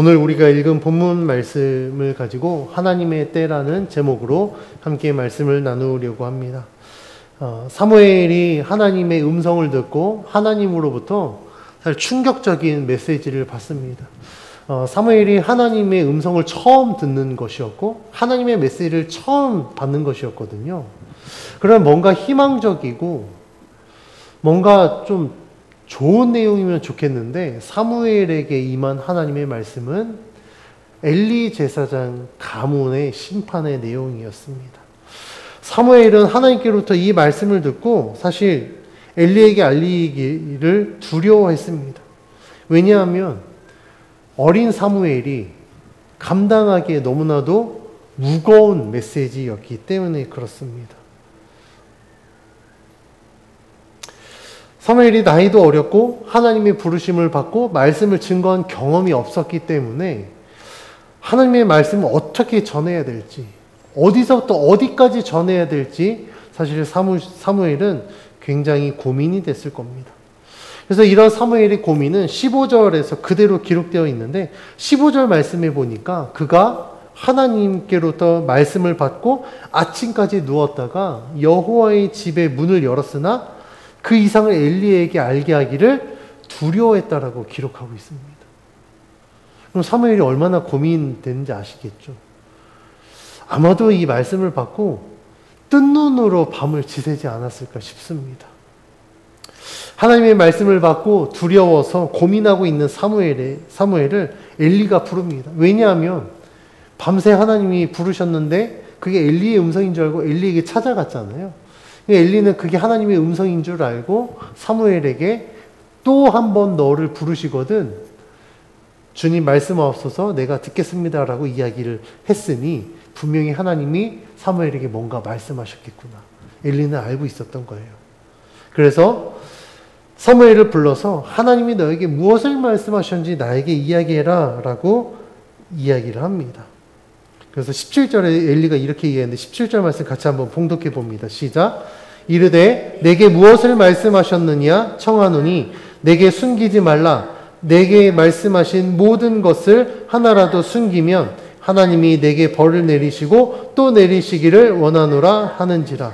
오늘 우리가 읽은 본문 말씀을 가지고 하나님의 때라는 제목으로 함께 말씀을 나누려고 합니다. 사무엘이 하나님의 음성을 듣고 하나님으로부터 사실 충격적인 메시지를 받습니다. 사무엘이 하나님의 음성을 처음 듣는 것이었고 하나님의 메시지를 처음 받는 것이었거든요. 그럼 뭔가 희망적이고 뭔가 좀 좋은 내용이면 좋겠는데 사무엘에게 임한 하나님의 말씀은 엘리 제사장 가문의 심판의 내용이었습니다. 사무엘은 하나님께로부터 이 말씀을 듣고 사실 엘리에게 알리기를 두려워했습니다. 왜냐하면 어린 사무엘이 감당하기에 너무나도 무거운 메시지였기 때문에 그렇습니다. 사무엘이 나이도 어렸고 하나님의 부르심을 받고 말씀을 증거한 경험이 없었기 때문에 하나님의 말씀을 어떻게 전해야 될지, 어디서부터 어디까지 전해야 될지 사실 사무엘은 굉장히 고민이 됐을 겁니다. 그래서 이런 사무엘의 고민은 15절에서 그대로 기록되어 있는데 15절 말씀에 보니까 그가 하나님께로부터 말씀을 받고 아침까지 누웠다가 여호와의 집의 문을 열었으나 그 이상을 엘리에게 알게 하기를 두려워했다라고 기록하고 있습니다. 그럼 사무엘이 얼마나 고민됐는지 아시겠죠? 아마도 이 말씀을 받고 뜬 눈으로 밤을 지새지 않았을까 싶습니다. 하나님의 말씀을 받고 두려워서 고민하고 있는 사무엘을 엘리가 부릅니다. 왜냐하면 밤새 하나님이 부르셨는데 그게 엘리의 음성인 줄 알고 엘리에게 찾아갔잖아요. 엘리는 그게 하나님의 음성인 줄 알고 사무엘에게 또 한 번 너를 부르시거든 주님 말씀하옵소서 내가 듣겠습니다라고 이야기를 했으니 분명히 하나님이 사무엘에게 뭔가 말씀하셨겠구나. 엘리는 알고 있었던 거예요. 그래서 사무엘을 불러서 하나님이 너에게 무엇을 말씀하셨는지 나에게 이야기해라 라고 이야기를 합니다. 그래서 17절에 엘리가 이렇게 이야기했는데 17절 말씀 같이 한번 봉독해 봅니다. 시작. 이르되 내게 무엇을 말씀하셨느냐 청하노니 내게 숨기지 말라. 내게 말씀하신 모든 것을 하나라도 숨기면 하나님이 내게 벌을 내리시고 또 내리시기를 원하노라 하는지라.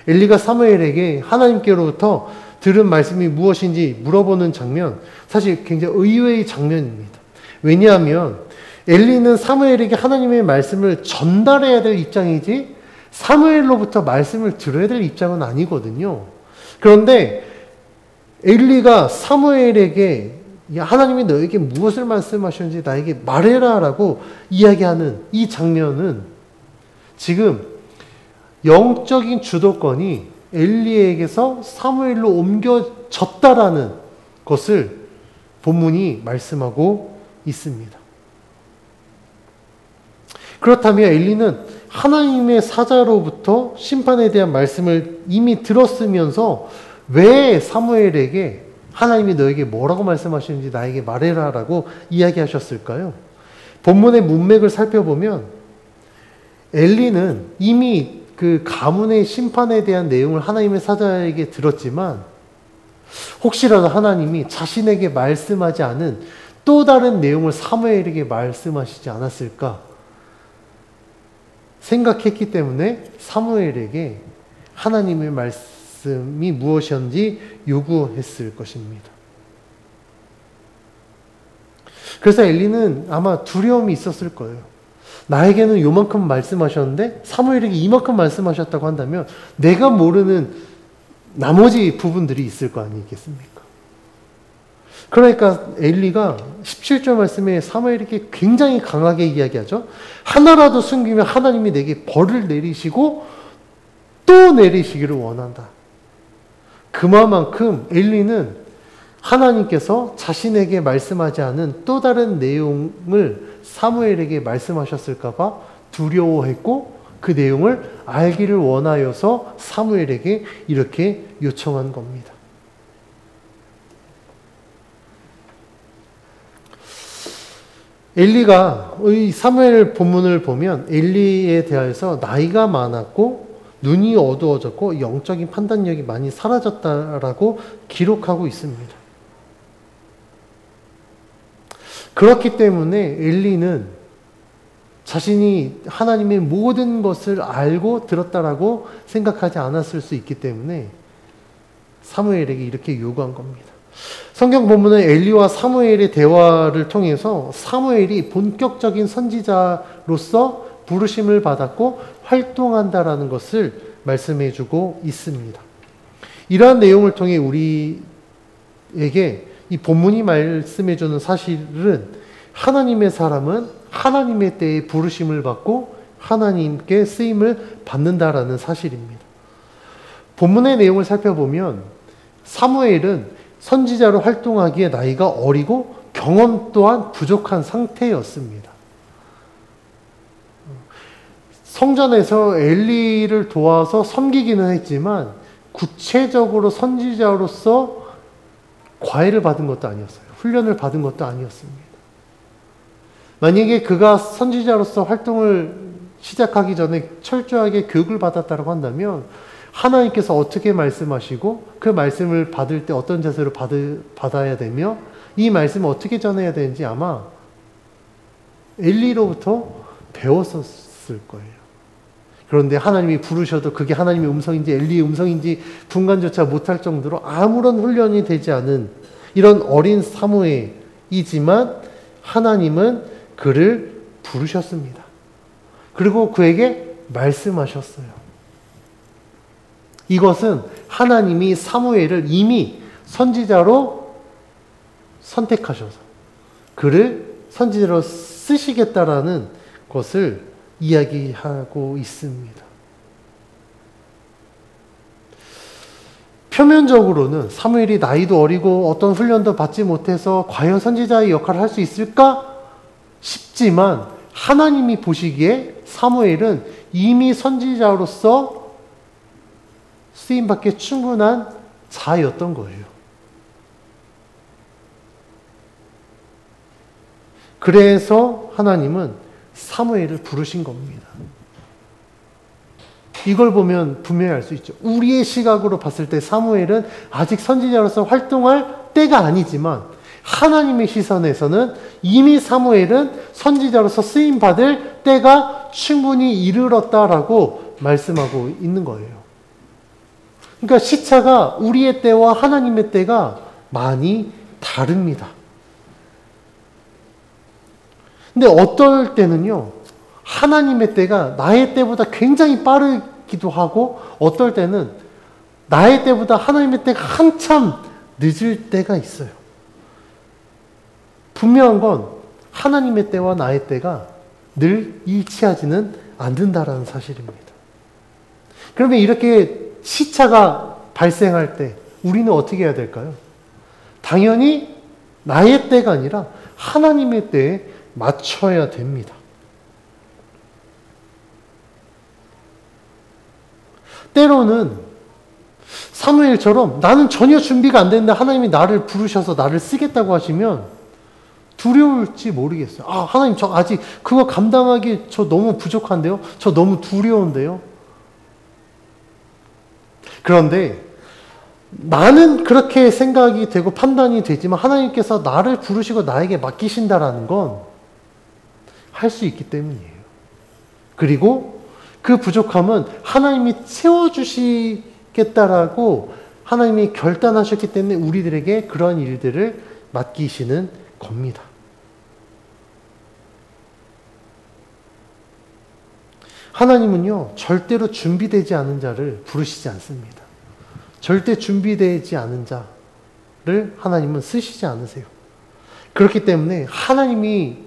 엘리가 사무엘에게 하나님께로부터 들은 말씀이 무엇인지 물어보는 장면, 사실 굉장히 의외의 장면입니다. 왜냐하면 엘리는 사무엘에게 하나님의 말씀을 전달해야 될 입장이지 사무엘로부터 말씀을 들어야 될 입장은 아니거든요. 그런데 엘리가 사무엘에게 하나님이 너에게 무엇을 말씀하셨는지 나에게 말해라 라고 이야기하는 이 장면은 지금 영적인 주도권이 엘리에게서 사무엘로 옮겨졌다라는 것을 본문이 말씀하고 있습니다. 그렇다면 엘리는 하나님의 사자로부터 심판에 대한 말씀을 이미 들었으면서 왜 사무엘에게 하나님이 너에게 뭐라고 말씀하시는지 나에게 말해라 라고 이야기하셨을까요? 본문의 문맥을 살펴보면 엘리는 이미 그 가문의 심판에 대한 내용을 하나님의 사자에게 들었지만 혹시라도 하나님이 자신에게 말씀하지 않은 또 다른 내용을 사무엘에게 말씀하시지 않았을까 생각했기 때문에 사무엘에게 하나님의 말씀이 무엇이었는지 요구했을 것입니다. 그래서 엘리는 아마 두려움이 있었을 거예요. 나에게는 요만큼 말씀하셨는데 사무엘에게 이만큼 말씀하셨다고 한다면 내가 모르는 나머지 부분들이 있을 거 아니겠습니까? 그러니까 엘리가 17절 말씀에 사무엘에게 굉장히 강하게 이야기하죠. 하나라도 숨기면 하나님이 내게 벌을 내리시고 또 내리시기를 원한다. 그만큼 엘리는 하나님께서 자신에게 말씀하지 않은 또 다른 내용을 사무엘에게 말씀하셨을까 봐 두려워했고 그 내용을 알기를 원하여서 사무엘에게 이렇게 요청한 겁니다. 엘리가 이 사무엘 본문을 보면 엘리에 대해서 나이가 많았고 눈이 어두워졌고 영적인 판단력이 많이 사라졌다라고 기록하고 있습니다. 그렇기 때문에 엘리는 자신이 하나님의 모든 것을 알고 들었다라고 생각하지 않았을 수 있기 때문에 사무엘에게 이렇게 요구한 겁니다. 성경 본문은 엘리와 사무엘의 대화를 통해서 사무엘이 본격적인 선지자로서 부르심을 받았고 활동한다라는 것을 말씀해 주고 있습니다. 이러한 내용을 통해 우리에게 이 본문이 말씀해 주는 사실은 하나님의 사람은 하나님의 때에 부르심을 받고 하나님께 쓰임을 받는다라는 사실입니다. 본문의 내용을 살펴보면 사무엘은 선지자로 활동하기에 나이가 어리고 경험 또한 부족한 상태였습니다. 성전에서 엘리를 도와서 섬기기는 했지만 구체적으로 선지자로서 과외를 받은 것도 아니었어요. 훈련을 받은 것도 아니었습니다. 만약에 그가 선지자로서 활동을 시작하기 전에 철저하게 교육을 받았다고 한다면 하나님께서 어떻게 말씀하시고 그 말씀을 받을 때 어떤 자세로 받아야 되며 이 말씀을 어떻게 전해야 되는지 아마 엘리로부터 배웠었을 거예요. 그런데 하나님이 부르셔도 그게 하나님의 음성인지 엘리의 음성인지 분간조차 못할 정도로 아무런 훈련이 되지 않은 이런 어린 사무엘이지만 하나님은 그를 부르셨습니다. 그리고 그에게 말씀하셨어요. 이것은 하나님이 사무엘을 이미 선지자로 선택하셔서 그를 선지자로 쓰시겠다라는 것을 이야기하고 있습니다. 표면적으로는 사무엘이 나이도 어리고 어떤 훈련도 받지 못해서 과연 선지자의 역할을 할 수 있을까 싶지만 하나님이 보시기에 사무엘은 이미 선지자로서 쓰임받기에 충분한 자였던 거예요. 그래서 하나님은 사무엘을 부르신 겁니다. 이걸 보면 분명히 알 수 있죠. 우리의 시각으로 봤을 때 사무엘은 아직 선지자로서 활동할 때가 아니지만 하나님의 시선에서는 이미 사무엘은 선지자로서 쓰임받을 때가 충분히 이르렀다라고 말씀하고 있는 거예요. 그러니까 시차가 우리의 때와 하나님의 때가 많이 다릅니다. 근데 어떨 때는요, 하나님의 때가 나의 때보다 굉장히 빠르기도 하고, 어떨 때는 나의 때보다 하나님의 때가 한참 늦을 때가 있어요. 분명한 건 하나님의 때와 나의 때가 늘 일치하지는 않는다라는 사실입니다. 그러면 이렇게 시차가 발생할 때 우리는 어떻게 해야 될까요? 당연히 나의 때가 아니라 하나님의 때에 맞춰야 됩니다. 때로는 사무엘처럼 나는 전혀 준비가 안 됐는데 하나님이 나를 부르셔서 나를 쓰겠다고 하시면 두려울지 모르겠어요. 아, 하나님 저 아직 그거 감당하기 저 너무 부족한데요? 저 너무 두려운데요? 그런데 나는 그렇게 생각이 되고 판단이 되지만 하나님께서 나를 부르시고 나에게 맡기신다라는 건 할 수 있기 때문이에요. 그리고 그 부족함은 하나님이 채워주시겠다라고 하나님이 결단하셨기 때문에 우리들에게 그러한 일들을 맡기시는 겁니다. 하나님은요, 절대로 준비되지 않은 자를 부르시지 않습니다. 절대 준비되지 않은 자를 하나님은 쓰시지 않으세요. 그렇기 때문에 하나님이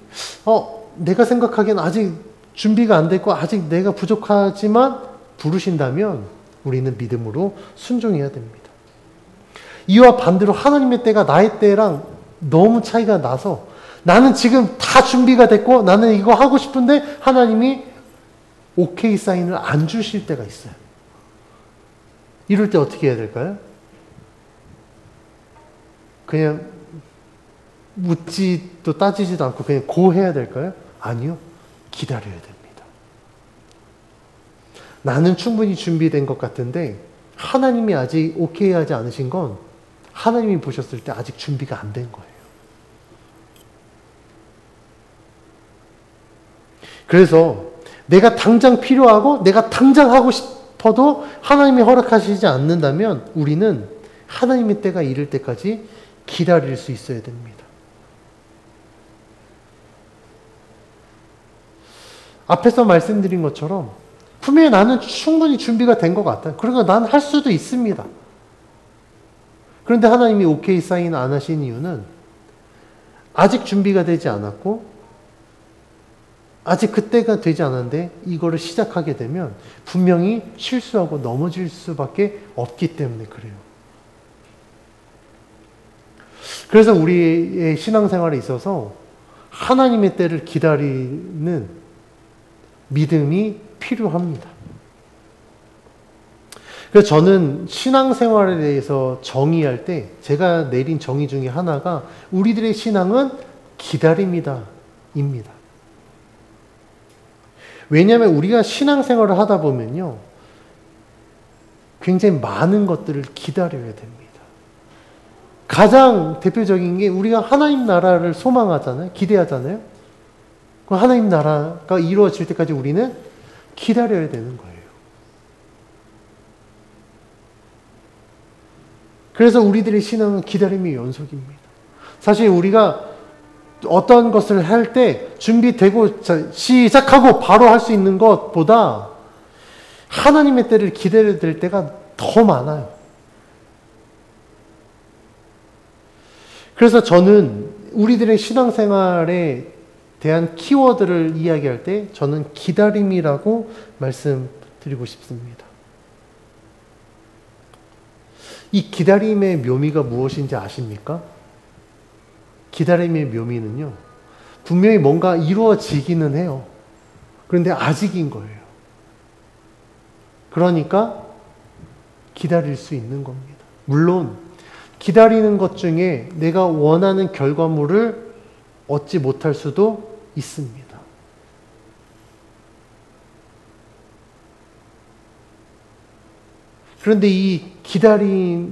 내가 생각하기엔 아직 준비가 안 됐고 아직 내가 부족하지만 부르신다면 우리는 믿음으로 순종해야 됩니다. 이와 반대로 하나님의 때가 나의 때랑 너무 차이가 나서 나는 지금 다 준비가 됐고 나는 이거 하고 싶은데 하나님이 오케이 사인을 안 주실 때가 있어요. 이럴 때 어떻게 해야 될까요? 그냥 묻지도 따지지도 않고 그냥 고해야 될까요? 아니요. 기다려야 됩니다. 나는 충분히 준비된 것 같은데 하나님이 아직 오케이 하지 않으신 건 하나님이 보셨을 때 아직 준비가 안 된 거예요. 그래서 내가 당장 필요하고 내가 당장 하고 싶어도 하나님이 허락하시지 않는다면 우리는 하나님의 때가 이를 때까지 기다릴 수 있어야 됩니다. 앞에서 말씀드린 것처럼 분명히 나는 충분히 준비가 된 것 같아요. 그러니까 난 할 수도 있습니다. 그런데 하나님이 오케이 사인 안 하신 이유는 아직 준비가 되지 않았고 아직 그때가 되지 않았는데 이거를 시작하게 되면 분명히 실수하고 넘어질 수밖에 없기 때문에 그래요. 그래서 우리의 신앙생활에 있어서 하나님의 때를 기다리는 믿음이 필요합니다. 그래서 저는 신앙생활에 대해서 정의할 때 제가 내린 정의 중에 하나가 우리들의 신앙은 기다림이다 입니다. 왜냐하면 우리가 신앙생활을 하다 보면요 굉장히 많은 것들을 기다려야 됩니다. 가장 대표적인 게 우리가 하나님 나라를 소망하잖아요. 기대하잖아요. 그 하나님 나라가 이루어질 때까지 우리는 기다려야 되는 거예요. 그래서 우리들의 신앙은 기다림의 연속입니다. 사실 우리가 어떤 것을 할 때 준비되고 시작하고 바로 할 수 있는 것보다 하나님의 때를 기다려야 될 때가 더 많아요. 그래서 저는 우리들의 신앙생활에 대한 키워드를 이야기할 때 저는 기다림이라고 말씀드리고 싶습니다. 이 기다림의 묘미가 무엇인지 아십니까? 기다림의 묘미는요, 분명히 뭔가 이루어지기는 해요. 그런데 아직인 거예요. 그러니까 기다릴 수 있는 겁니다. 물론 기다리는 것 중에 내가 원하는 결과물을 얻지 못할 수도 있습니다. 그런데 이 기다림에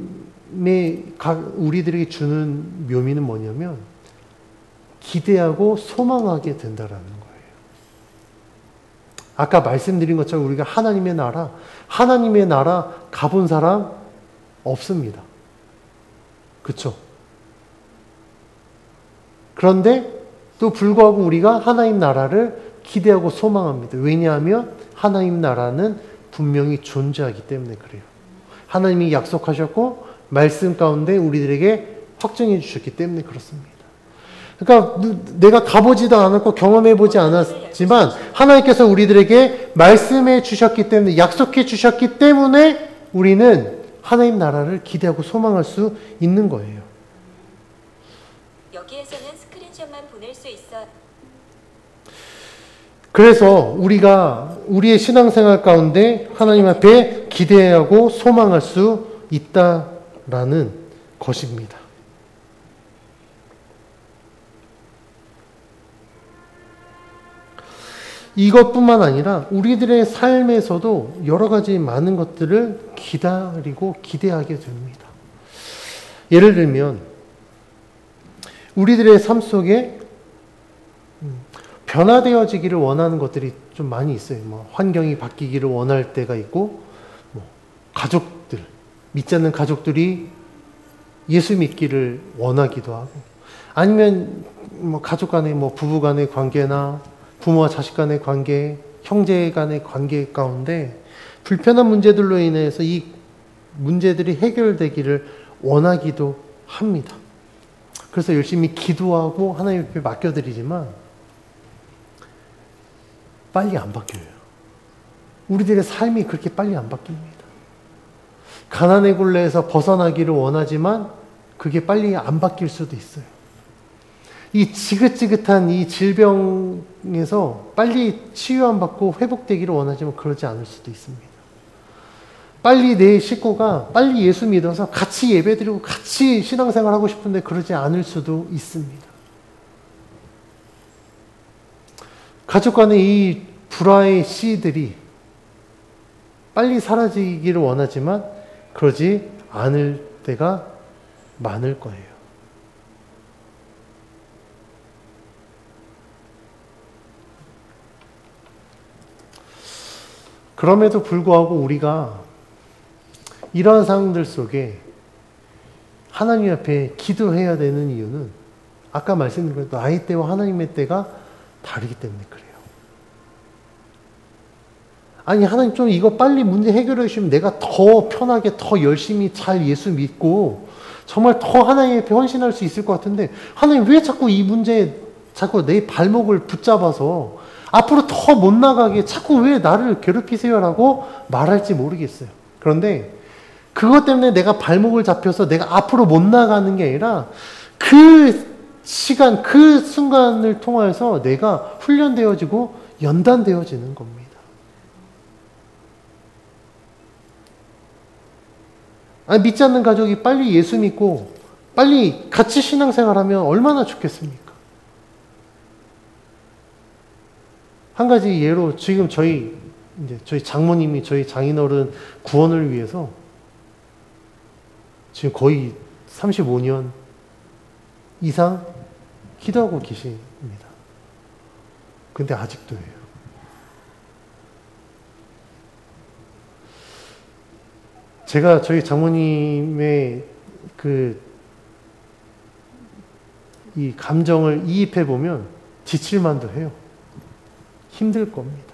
우리들에게 주는 묘미는 뭐냐면 기대하고 소망하게 된다라는 거예요. 아까 말씀드린 것처럼 우리가 하나님의 나라 가본 사람 없습니다. 그렇죠? 그런데 또 불구하고 우리가 하나님 나라를 기대하고 소망합니다. 왜냐하면 하나님 나라는 분명히 존재하기 때문에 그래요. 하나님이 약속하셨고 말씀 가운데 우리들에게 확정해 주셨기 때문에 그렇습니다. 그러니까 내가 가보지도 않았고 경험해보지 않았지만 하나님께서 우리들에게 말씀해 주셨기 때문에 약속해 주셨기 때문에 우리는 하나님 나라를 기대하고 소망할 수 있는 거예요. 여기에서는 스크린샷만 보낼 수 있어. 그래서 우리가 우리의 신앙생활 가운데 하나님 앞에 기대하고 소망할 수 있다라는 것입니다. 이것뿐만 아니라 우리들의 삶에서도 여러 가지 많은 것들을 기다리고 기대하게 됩니다. 예를 들면 우리들의 삶 속에 변화되어지기를 원하는 것들이 좀 많이 있어요. 환경이 바뀌기를 원할 때가 있고, 가족들, 믿지 않는 가족들이 예수 믿기를 원하기도 하고, 아니면 가족 간의 부부 간의 관계나 부모와 자식 간의 관계, 형제 간의 관계 가운데 불편한 문제들로 인해서 이 문제들이 해결되기를 원하기도 합니다. 그래서 열심히 기도하고 하나님 앞에 맡겨드리지만 빨리 안 바뀌어요. 우리들의 삶이 그렇게 빨리 안 바뀝니다. 가난의 굴레에서 벗어나기를 원하지만 그게 빨리 안 바뀔 수도 있어요. 이 지긋지긋한 이 질병에서 빨리 치유 안 받고 회복되기를 원하지만 그러지 않을 수도 있습니다. 빨리 내 식구가 빨리 예수 믿어서 같이 예배드리고 같이 신앙생활 하고 싶은데 그러지 않을 수도 있습니다. 가족 간의 이 불화의 씨들이 빨리 사라지기를 원하지만 그러지 않을 때가 많을 거예요. 그럼에도 불구하고 우리가 이러한 상황들 속에 하나님 앞에 기도해야 되는 이유는 아까 말씀드린 것도 나의 때와 하나님의 때가 다르기 때문에 그래요. 아니 하나님 좀 이거 빨리 문제 해결해 주시면 내가 더 편하게 더 열심히 잘 예수 믿고 정말 더 하나님 앞에 헌신할 수 있을 것 같은데 하나님 왜 자꾸 이 문제에 자꾸 내 발목을 붙잡아서 앞으로 더 못 나가게 자꾸 왜 나를 괴롭히세요라고 말할지 모르겠어요. 그런데 그것 때문에 내가 발목을 잡혀서 내가 앞으로 못 나가는 게 아니라 그 시간, 그 순간을 통해서 내가 훈련되어지고 연단되어지는 겁니다. 아니, 믿지 않는 가족이 빨리 예수 믿고 빨리 같이 신앙생활하면 얼마나 좋겠습니까? 한 가지 예로 지금 저희 장모님이 저희 장인어른 구원을 위해서 지금 거의 35년 이상 기도하고 계십니다. 근데 아직도 해요. 제가 저희 장모님의 이 감정을 이입해 보면 지칠만도 해요. 힘들 겁니다.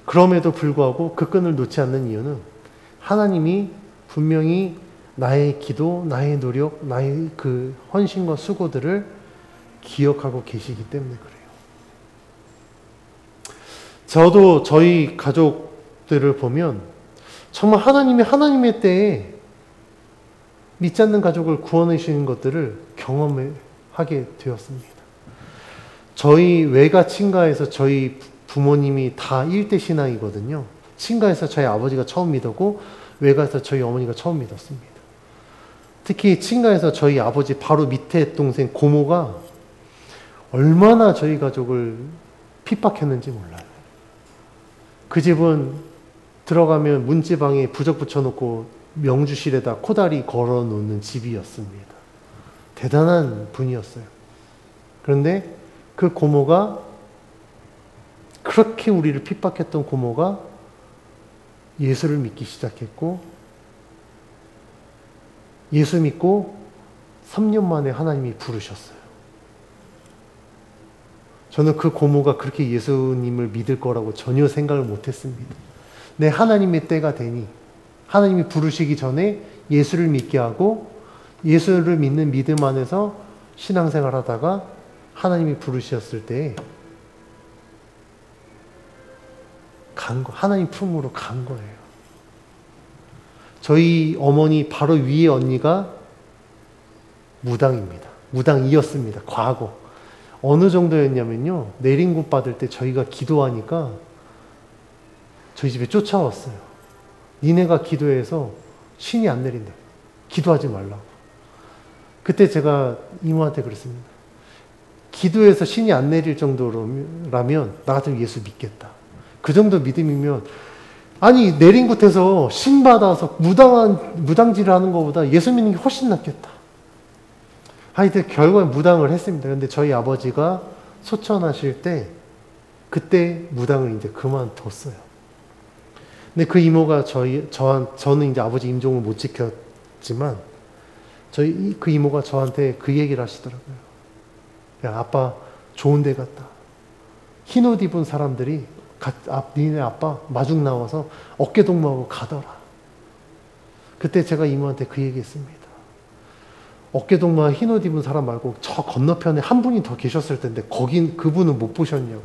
그럼에도 불구하고 그 끈을 놓지 않는 이유는 하나님이 분명히 나의 기도, 나의 노력, 나의 그 헌신과 수고들을 기억하고 계시기 때문에 그래요. 저도 저희 가족들을 보면 정말 하나님이 하나님의 때에 믿지 않는 가족을 구원해 주시는 것들을 경험하게 되었습니다. 저희 외가 친가에서 저희 부모님이 다 일대 신앙이거든요. 친가에서 저희 아버지가 처음 믿었고 외가에서 저희 어머니가 처음 믿었습니다. 특히 친가에서 저희 아버지 바로 밑에 동생 고모가 얼마나 저희 가족을 핍박했는지 몰라요. 그 집은 들어가면 문지방에 부적 붙여놓고 명주실에다 코다리 걸어놓는 집이었습니다. 대단한 분이었어요. 그런데 그 고모가 그렇게 우리를 핍박했던 고모가 예수를 믿기 시작했고 예수 믿고 3년 만에 하나님이 부르셨어요. 저는 그 고모가 그렇게 예수님을 믿을 거라고 전혀 생각을 못했습니다. 내 하나님의 때가 되니 하나님이 부르시기 전에 예수를 믿게 하고 예수를 믿는 믿음 안에서 신앙생활 하다가 하나님이 부르셨을 때 하나님 품으로 간 거예요. 저희 어머니 바로 위에 언니가 무당입니다. 무당이었습니다. 과거. 어느 정도였냐면요. 내린굿 받을 때 저희가 기도하니까 저희 집에 쫓아왔어요. 니네가 기도해서 신이 안 내린다. 기도하지 말라고. 그때 제가 이모한테 그랬습니다. 기도해서 신이 안 내릴 정도라면 나 같으면 예수 믿겠다. 그 정도 믿음이면 아니 내린 곳에서 신 받아서 무당질을 하는 것보다 예수 믿는 게 훨씬 낫겠다. 하여튼 결국엔 무당을 했습니다. 그런데 저희 아버지가 소천하실 때 그때 무당을 이제 그만뒀어요. 근데 그 이모가 저는 이제 아버지 임종을 못 지켰지만 그 이모가 저한테 그 얘기를 하시더라고요. 야, 아빠 좋은 데 갔다. 흰옷 입은 사람들이 니네 아빠 마중 나와서 어깨 동무하고 가더라. 그때 제가 이모한테 그 얘기 했습니다. 어깨 동무와 흰옷 입은 사람 말고 저 건너편에 한 분이 더 계셨을 텐데 그분은 못 보셨냐고.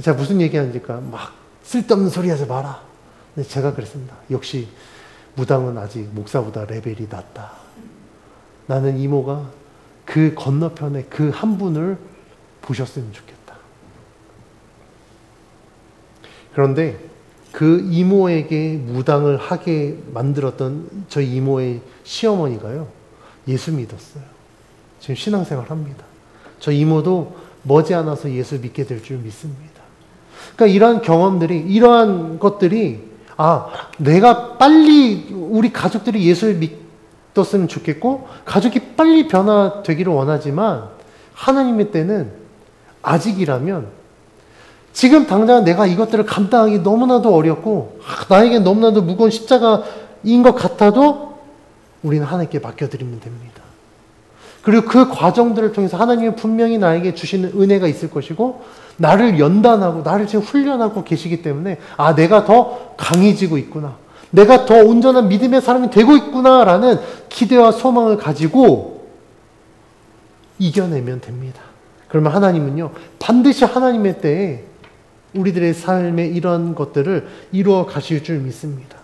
제가 무슨 얘기하니까 막 쓸데없는 소리 하지 마라. 근데 제가 그랬습니다. 역시 무당은 아직 목사보다 레벨이 낮다. 나는 이모가 그 건너편에 그 한 분을 보셨으면 좋겠다. 그런데 그 이모에게 무당을 하게 만들었던 저희 이모의 시어머니가요. 예수 믿었어요. 지금 신앙생활 합니다. 저 이모도 머지않아서 예수 믿게 될 줄 믿습니다. 그러니까 이러한 경험들이, 이러한 것들이 내가 빨리 우리 가족들이 예수를 믿었으면 좋겠고 가족이 빨리 변화되기를 원하지만 하나님의 때는 아직이라면 지금 당장 내가 이것들을 감당하기 너무나도 어렵고 나에게 너무나도 무거운 십자가인 것 같아도 우리는 하나님께 맡겨드리면 됩니다. 그리고 그 과정들을 통해서 하나님은 분명히 나에게 주시는 은혜가 있을 것이고 나를 연단하고 나를 지금 훈련하고 계시기 때문에 내가 더 강해지고 있구나. 내가 더 온전한 믿음의 사람이 되고 있구나라는 기대와 소망을 가지고 이겨내면 됩니다. 그러면 하나님은요, 반드시 하나님의 때에 우리들의 삶에 이런 것들을 이루어 가실 줄 믿습니다.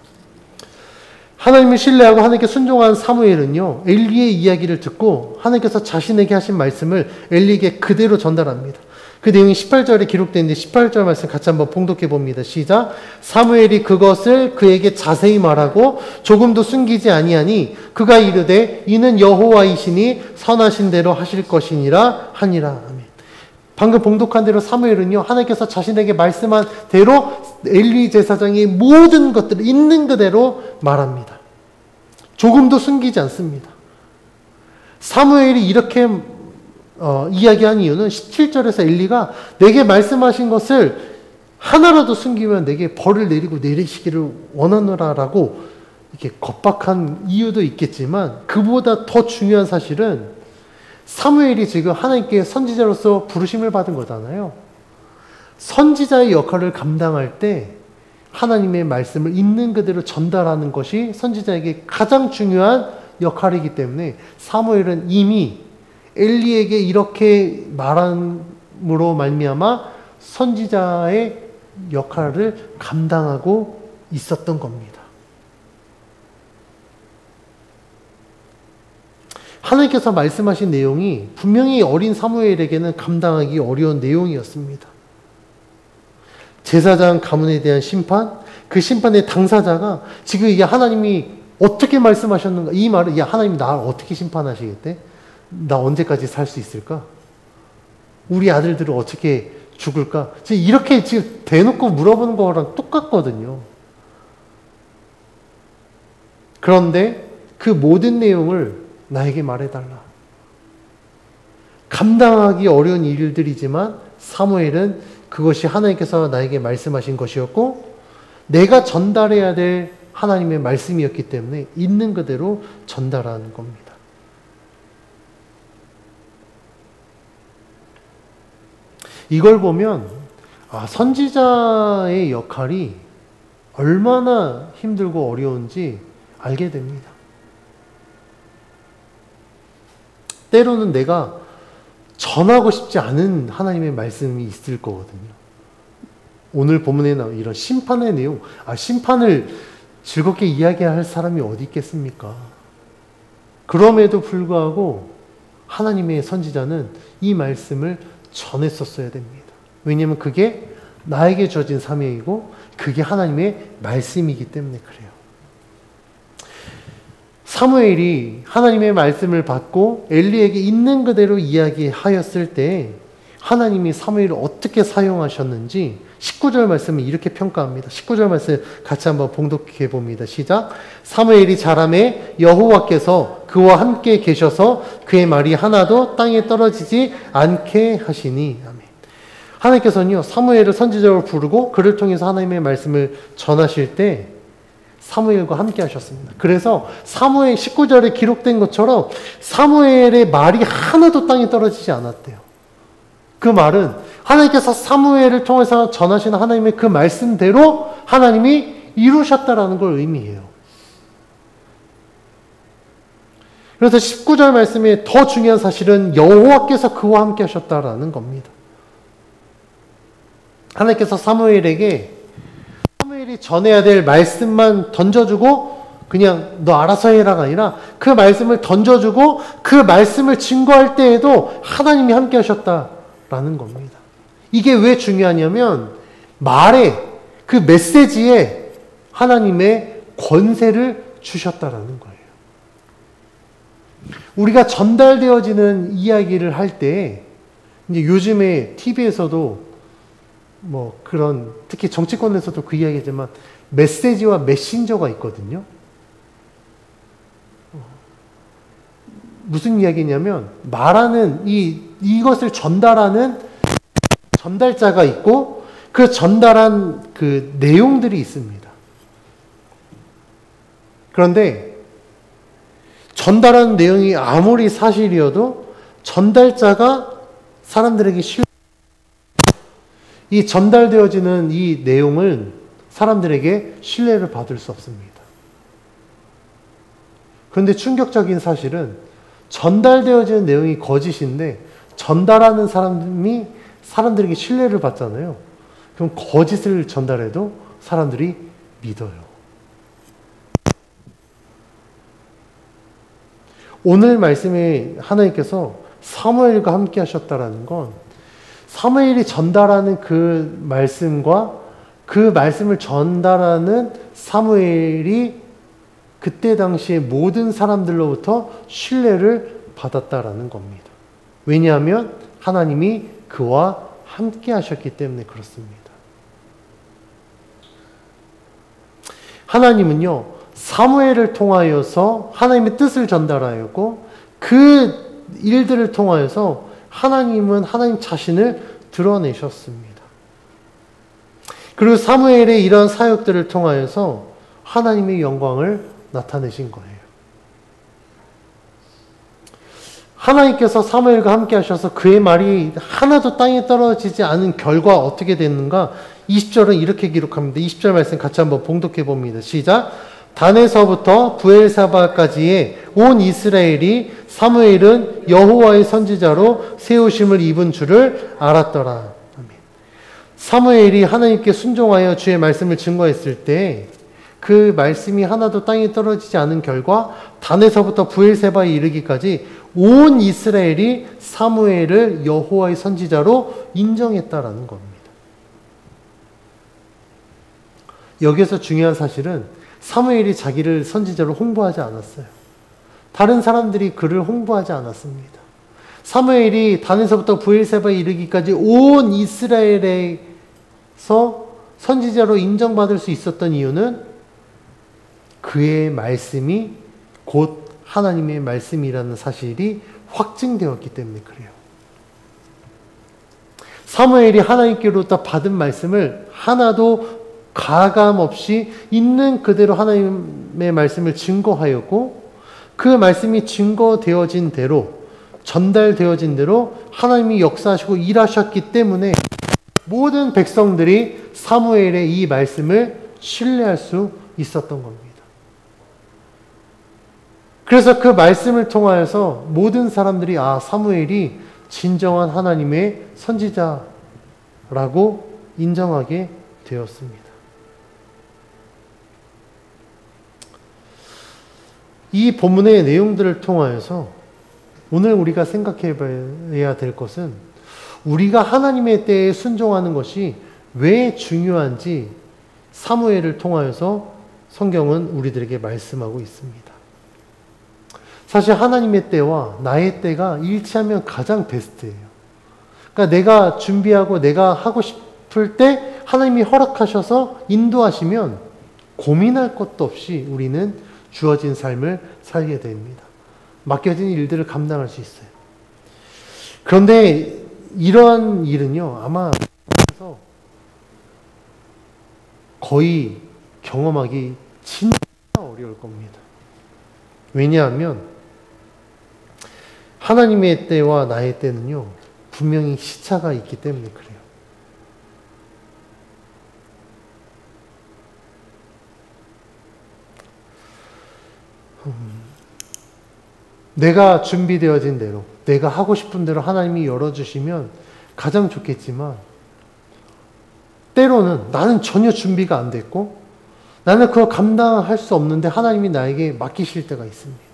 하나님을 신뢰하고 하나님께 순종한 사무엘은요, 엘리의 이야기를 듣고 하나님께서 자신에게 하신 말씀을 엘리에게 그대로 전달합니다. 그 내용이 18절에 기록되어 있는데 18절 말씀 같이 한번 봉독해 봅니다. 시작. 사무엘이 그것을 그에게 자세히 말하고 조금도 숨기지 아니하니 그가 이르되 이는 여호와이시니 선하신 대로 하실 것이니라 하니라. 아멘. 방금 봉독한 대로 사무엘은요, 하나님께서 자신에게 말씀한 대로 엘리 제사장이 모든 것들을 있는 그대로 말합니다. 조금도 숨기지 않습니다. 사무엘이 이렇게 이야기한 이유는 17절에서 엘리가 내게 말씀하신 것을 하나라도 숨기면 내게 벌을 내리시기를 원하노라라고 이렇게 겁박한 이유도 있겠지만 그보다 더 중요한 사실은 사무엘이 지금 하나님께 선지자로서 부르심을 받은 거잖아요. 선지자의 역할을 감당할 때 하나님의 말씀을 있는 그대로 전달하는 것이 선지자에게 가장 중요한 역할이기 때문에 사무엘은 이미 엘리에게 이렇게 말함으로 말미암아 선지자의 역할을 감당하고 있었던 겁니다. 하나님께서 말씀하신 내용이 분명히 어린 사무엘에게는 감당하기 어려운 내용이었습니다. 제사장 가문에 대한 심판, 그 심판의 당사자가 지금 이게 하나님이 어떻게 말씀하셨는가, 이 말을 하나님이 나를 어떻게 심판하시겠대? 나 언제까지 살 수 있을까? 우리 아들들은 어떻게 죽을까? 지금 이렇게 지금 대놓고 물어보는 거랑 똑같거든요. 그런데 그 모든 내용을 나에게 말해달라. 감당하기 어려운 일들이지만 사무엘은 그것이 하나님께서 나에게 말씀하신 것이었고 내가 전달해야 될 하나님의 말씀이었기 때문에 있는 그대로 전달하는 겁니다. 이걸 보면 선지자의 역할이 얼마나 힘들고 어려운지 알게 됩니다. 때로는 내가 전하고 싶지 않은 하나님의 말씀이 있을 거거든요. 오늘 본문에 나온 이런 심판의 내용, 심판을 즐겁게 이야기할 사람이 어디 있겠습니까? 그럼에도 불구하고 하나님의 선지자는 이 말씀을 전했었어야 됩니다. 왜냐하면 그게 나에게 주어진 사명이고 그게 하나님의 말씀이기 때문에 그래요. 사무엘이 하나님의 말씀을 받고 엘리에게 있는 그대로 이야기하였을 때 하나님이 사무엘을 어떻게 사용하셨는지 19절 말씀을 이렇게 평가합니다. 19절 말씀 같이 한번 봉독해 봅니다. 시작. 사무엘이 자라매 여호와께서 그와 함께 계셔서 그의 말이 하나도 땅에 떨어지지 않게 하시니. 아멘. 하나님께서는요, 사무엘을 선지자로 부르고 그를 통해서 하나님의 말씀을 전하실 때 사무엘과 함께 하셨습니다. 그래서 사무엘 19절에 기록된 것처럼 사무엘의 말이 하나도 땅에 떨어지지 않았대요. 그 말은 하나님께서 사무엘을 통해서 전하시는 하나님의 그 말씀대로 하나님이 이루셨다라는 걸 의미해요. 그래서 19절 말씀에 더 중요한 사실은 여호와께서 그와 함께 하셨다라는 겁니다. 하나님께서 사무엘이 전해야 될 말씀만 던져주고 그냥 너 알아서 해라가 아니라 그 말씀을 던져주고 그 말씀을 증거할 때에도 하나님이 함께 하셨다라는 겁니다. 이게 왜 중요하냐면 말에 그 메시지에 하나님의 권세를 주셨다라는 거예요. 우리가 전달되어지는 이야기를 할 때 이제 요즘에 TV에서도 뭐 그런 특히 정치권에서도 그 이야기지만 메시지와 메신저가 있거든요. 무슨 이야기냐면 말하는 이것을 전달하는 전달자가 있고 그 전달한 그 내용들이 있습니다. 그런데 전달한 내용이 아무리 사실이어도 전달자가 사람들에게 이 전달되어지는 이 내용은 사람들에게 신뢰를 받을 수 없습니다. 그런데 충격적인 사실은 전달되어지는 내용이 거짓인데 전달하는 사람이 사람들에게 신뢰를 받잖아요. 그럼 거짓을 전달해도 사람들이 믿어요. 오늘 말씀에 하나님께서 사무엘과 함께 하셨다라는 건 사무엘이 전달하는 그 말씀과 그 말씀을 전달하는 사무엘이 그때 당시에 모든 사람들로부터 신뢰를 받았다라는 겁니다. 왜냐하면 하나님이 그와 함께 하셨기 때문에 그렇습니다. 하나님은요, 사무엘을 통하여서 하나님의 뜻을 전달하였고 그 일들을 통하여서 하나님은 하나님 자신을 드러내셨습니다. 그리고 사무엘의 이런 사역들을 통하여서 하나님의 영광을 나타내신 거예요. 하나님께서 사무엘과 함께 하셔서 그의 말이 하나도 땅에 떨어지지 않은 결과 어떻게 됐는가? 20절은 이렇게 기록합니다. 20절 말씀 같이 한번 봉독해 봅니다. 시작. 단에서부터 부엘사바까지의 온 이스라엘이 사무엘은 여호와의 선지자로 세우심을 입은 줄을 알았더라. 아멘. 사무엘이 하나님께 순종하여 주의 말씀을 증거했을 때 그 말씀이 하나도 땅에 떨어지지 않은 결과 단에서부터 부엘세바에 이르기까지 온 이스라엘이 사무엘을 여호와의 선지자로 인정했다라는 겁니다. 여기서 중요한 사실은 사무엘이 자기를 선지자로 홍보하지 않았어요. 다른 사람들이 그를 홍보하지 않았습니다. 사무엘이 단에서부터 부엘세바에 이르기까지 온 이스라엘에서 선지자로 인정받을 수 있었던 이유는 그의 말씀이 곧 하나님의 말씀이라는 사실이 확증되었기 때문에 그래요. 사무엘이 하나님께로부터 받은 말씀을 하나도 가감 없이 있는 그대로 하나님의 말씀을 증거하였고 그 말씀이 증거되어진 대로 전달되어진 대로 하나님이 역사하시고 일하셨기 때문에 모든 백성들이 사무엘의 이 말씀을 신뢰할 수 있었던 겁니다. 그래서 그 말씀을 통하여서 모든 사람들이 사무엘이 진정한 하나님의 선지자라고 인정하게 되었습니다. 이 본문의 내용들을 통하여서 오늘 우리가 생각해 봐야 될 것은 우리가 하나님의 때에 순종하는 것이 왜 중요한지 사무엘을 통하여서 성경은 우리들에게 말씀하고 있습니다. 사실 하나님의 때와 나의 때가 일치하면 가장 베스트예요. 그러니까 내가 준비하고 내가 하고 싶을 때 하나님이 허락하셔서 인도하시면 고민할 것도 없이 우리는 주어진 삶을 살게 됩니다. 맡겨진 일들을 감당할 수 있어요. 그런데 이러한 일은요, 아마 거의 경험하기 진짜 어려울 겁니다. 왜냐하면 하나님의 때와 나의 때는요, 분명히 시차가 있기 때문에 그래요. 내가 준비되어진 대로, 내가 하고 싶은 대로 하나님이 열어주시면 가장 좋겠지만, 때로는 나는 전혀 준비가 안 됐고, 나는 그걸 감당할 수 없는데 하나님이 나에게 맡기실 때가 있습니다.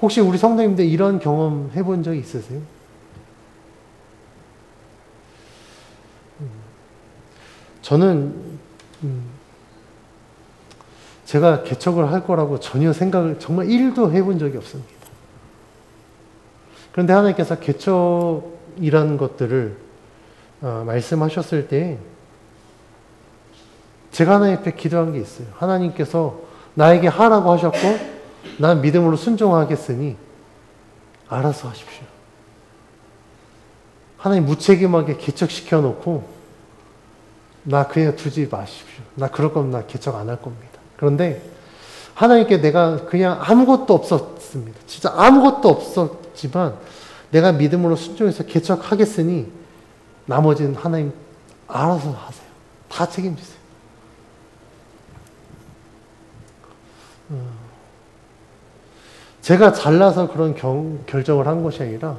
혹시 우리 성도님들 이런 경험 해본 적 있으세요? 저는 제가 개척을 할 거라고 전혀 생각을 정말 1도 해본 적이 없습니다. 그런데 하나님께서 개척이라는 것들을 말씀하셨을 때 제가 하나님 앞에 기도한 게 있어요. 하나님께서 나에게 하라고 하셨고 난 믿음으로 순종하겠으니 알아서 하십시오. 하나님 무책임하게 개척시켜 놓고 나 그냥 두지 마십시오. 나 그럴 거면 나 개척 안 할 겁니다. 그런데 하나님께 내가 그냥 아무것도 없었습니다. 진짜 아무것도 없었지만 내가 믿음으로 순종해서 개척하겠으니 나머지는 하나님 알아서 하세요. 다 책임지세요. 제가 잘나서 그런 결정을 한 것이 아니라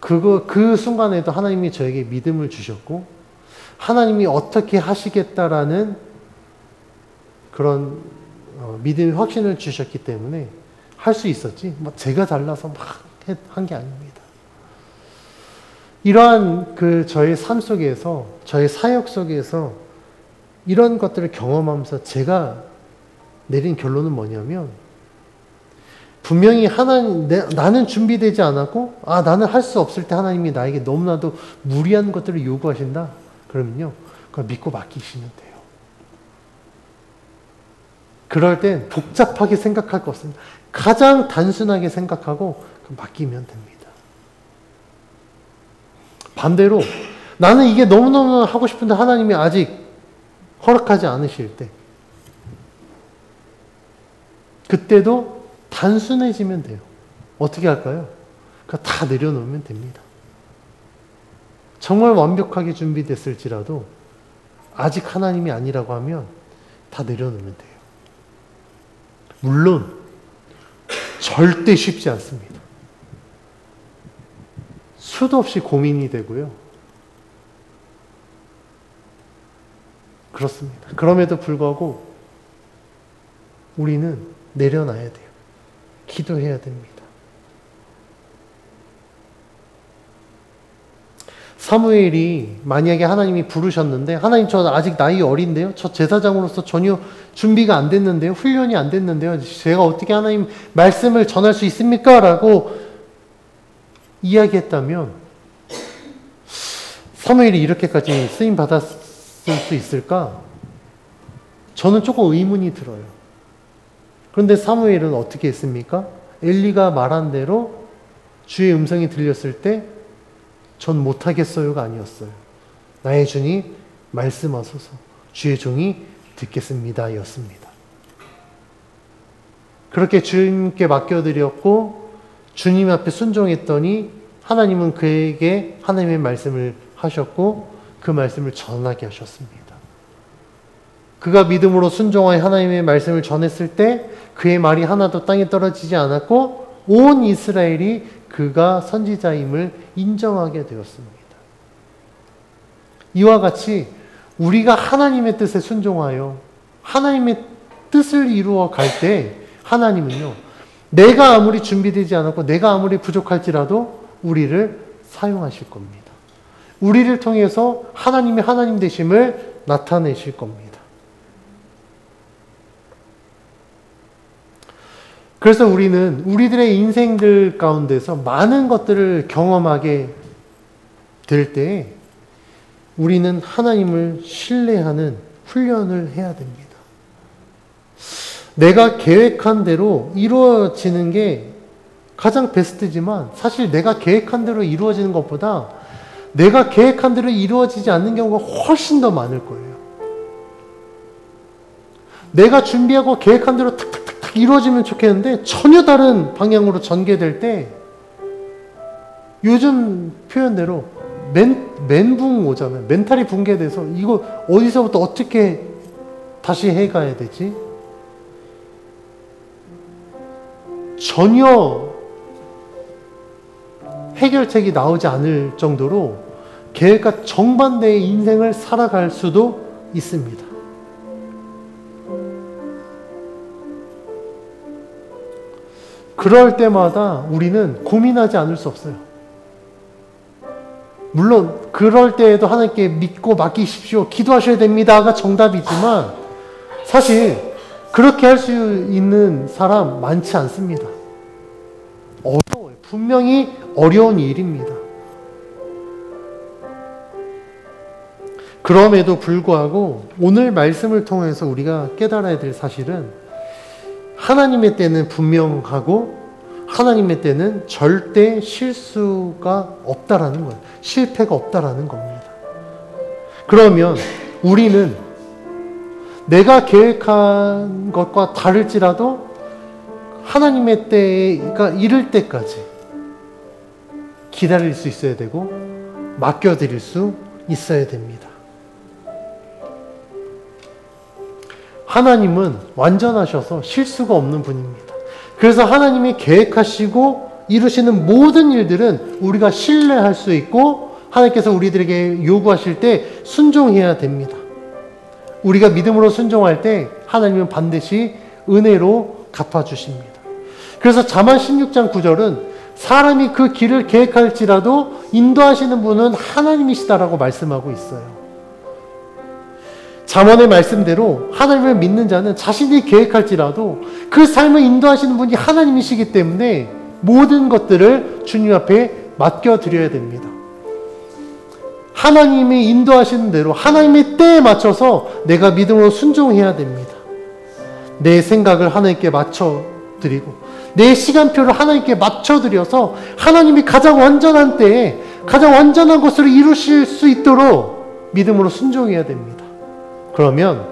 그 순간에도 하나님이 저에게 믿음을 주셨고 하나님이 어떻게 하시겠다라는 그런 믿음의 확신을 주셨기 때문에 할 수 있었지 제가 잘나서 막 한 게 아닙니다. 이러한 저의 삶 속에서 저의 사역 속에서 이런 것들을 경험하면서 제가 내린 결론은 뭐냐면 분명히 나는 준비되지 않았고 나는 할 수 없을 때 하나님이 나에게 너무나도 무리한 것들을 요구하신다. 그러면요. 그걸 믿고 맡기시면 돼요. 그럴 땐 복잡하게 생각할 거 없습니다. 가장 단순하게 생각하고 맡기면 됩니다. 반대로 나는 이게 너무너무 하고 싶은데 하나님이 아직 허락하지 않으실 때 그때도 단순해지면 돼요. 어떻게 할까요? 다 내려놓으면 됩니다. 정말 완벽하게 준비됐을지라도 아직 하나님이 아니라고 하면 다 내려놓으면 돼요. 물론 절대 쉽지 않습니다. 수도 없이 고민이 되고요. 그렇습니다. 그럼에도 불구하고 우리는 내려놔야 돼요. 기도해야 됩니다. 사무엘이 만약에 하나님이 부르셨는데 하나님 저 아직 나이 어린데요? 저 제사장으로서 전혀 준비가 안 됐는데요? 훈련이 안 됐는데요? 제가 어떻게 하나님 말씀을 전할 수 있습니까? 라고 이야기했다면 사무엘이 이렇게까지 쓰임 받았을 수 있을까? 저는 조금 의문이 들어요. 그런데 사무엘은 어떻게 했습니까? 엘리가 말한 대로 주의 음성이 들렸을 때 전 못하겠어요가 아니었어요. 나의 주님 말씀하소서 주의 종이 듣겠습니다 였습니다. 그렇게 주님께 맡겨드렸고 주님 앞에 순종했더니 하나님은 그에게 하나님의 말씀을 하셨고 그 말씀을 전하게 하셨습니다. 그가 믿음으로 순종하여 하나님의 말씀을 전했을 때 그의 말이 하나도 땅에 떨어지지 않았고 온 이스라엘이 그가 선지자임을 인정하게 되었습니다. 이와 같이 우리가 하나님의 뜻에 순종하여 하나님의 뜻을 이루어 갈 때 하나님은요, 내가 아무리 준비되지 않았고 내가 아무리 부족할지라도 우리를 사용하실 겁니다. 우리를 통해서 하나님의 하나님 되심을 나타내실 겁니다. 그래서 우리는 우리들의 인생들 가운데서 많은 것들을 경험하게 될 때 우리는 하나님을 신뢰하는 훈련을 해야 됩니다. 내가 계획한 대로 이루어지는 게 가장 베스트지만 사실 내가 계획한 대로 이루어지는 것보다 내가 계획한 대로 이루어지지 않는 경우가 훨씬 더 많을 거예요. 내가 준비하고 계획한 대로 탁탁탁 이루어지면 좋겠는데 전혀 다른 방향으로 전개될 때 요즘 표현대로 멘붕 오잖아요. 멘탈이 붕괴돼서 이거 어디서부터 어떻게 다시 해가야 되지? 전혀 해결책이 나오지 않을 정도로 계획과 정반대의 인생을 살아갈 수도 있습니다. 그럴 때마다 우리는 고민하지 않을 수 없어요. 물론 그럴 때에도 하나님께 믿고 맡기십시오. 기도하셔야 됩니다가 정답이지만 사실 그렇게 할 수 있는 사람 많지 않습니다. 어려워요. 분명히 어려운 일입니다. 그럼에도 불구하고 오늘 말씀을 통해서 우리가 깨달아야 될 사실은 하나님의 때는 분명하고 하나님의 때는 절대 실수가 없다라는 거예요. 실패가 없다라는 겁니다. 그러면 우리는 내가 계획한 것과 다를지라도 하나님의 때가 이를 때까지 기다릴 수 있어야 되고 맡겨드릴 수 있어야 됩니다. 하나님은 완전하셔서 실수가 없는 분입니다. 그래서 하나님이 계획하시고 이루시는 모든 일들은 우리가 신뢰할 수 있고 하나님께서 우리들에게 요구하실 때 순종해야 됩니다. 우리가 믿음으로 순종할 때 하나님은 반드시 은혜로 갚아주십니다. 그래서 잠언 16장 9절은 사람이 그 길을 계획할지라도 인도하시는 분은 하나님이시다라고 말씀하고 있어요. 잠언의 말씀대로 하나님을 믿는 자는 자신이 계획할지라도 그 삶을 인도하시는 분이 하나님이시기 때문에 모든 것들을 주님 앞에 맡겨드려야 됩니다. 하나님이 인도하시는 대로 하나님의 때에 맞춰서 내가 믿음으로 순종해야 됩니다. 내 생각을 하나님께 맞춰드리고 내 시간표를 하나님께 맞춰드려서 하나님이 가장 완전한 때에 가장 완전한 것으로 이루실 수 있도록 믿음으로 순종해야 됩니다. 그러면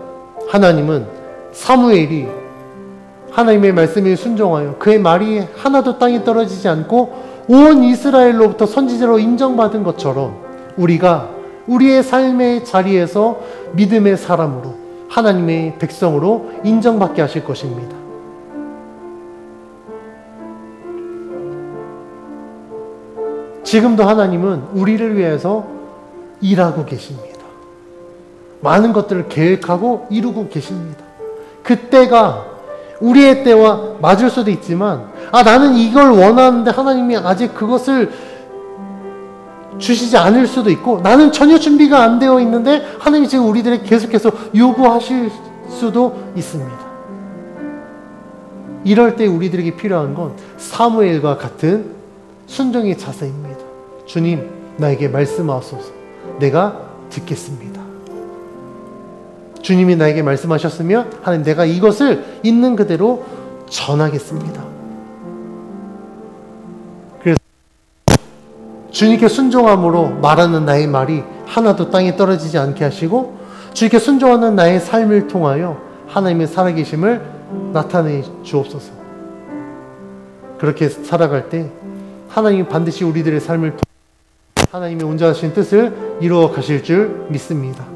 하나님은 사무엘이 하나님의 말씀에 순종하여 그의 말이 하나도 땅에 떨어지지 않고 온 이스라엘로부터 선지자로 인정받은 것처럼 우리가 우리의 삶의 자리에서 믿음의 사람으로 하나님의 백성으로 인정받게 하실 것입니다. 지금도 하나님은 우리를 위해서 일하고 계십니다. 많은 것들을 계획하고 이루고 계십니다. 그때가 우리의 때와 맞을 수도 있지만 나는 이걸 원하는데 하나님이 아직 그것을 주시지 않을 수도 있고 나는 전혀 준비가 안 되어 있는데 하나님이 지금 우리들에게 계속해서 요구하실 수도 있습니다. 이럴 때 우리들에게 필요한 건 사무엘과 같은 순종의 자세입니다. 주님, 나에게 말씀하소서. 내가 듣겠습니다. 주님이 나에게 말씀하셨으면 하나님 내가 이것을 있는 그대로 전하겠습니다. 그래서 주님께 순종함으로 말하는 나의 말이 하나도 땅에 떨어지지 않게 하시고 주님께 순종하는 나의 삶을 통하여 하나님의 살아계심을 나타내 주옵소서. 그렇게 살아갈 때 하나님이 반드시 우리들의 삶을 통해 하나님의 온전하신 뜻을 이루어 가실 줄 믿습니다.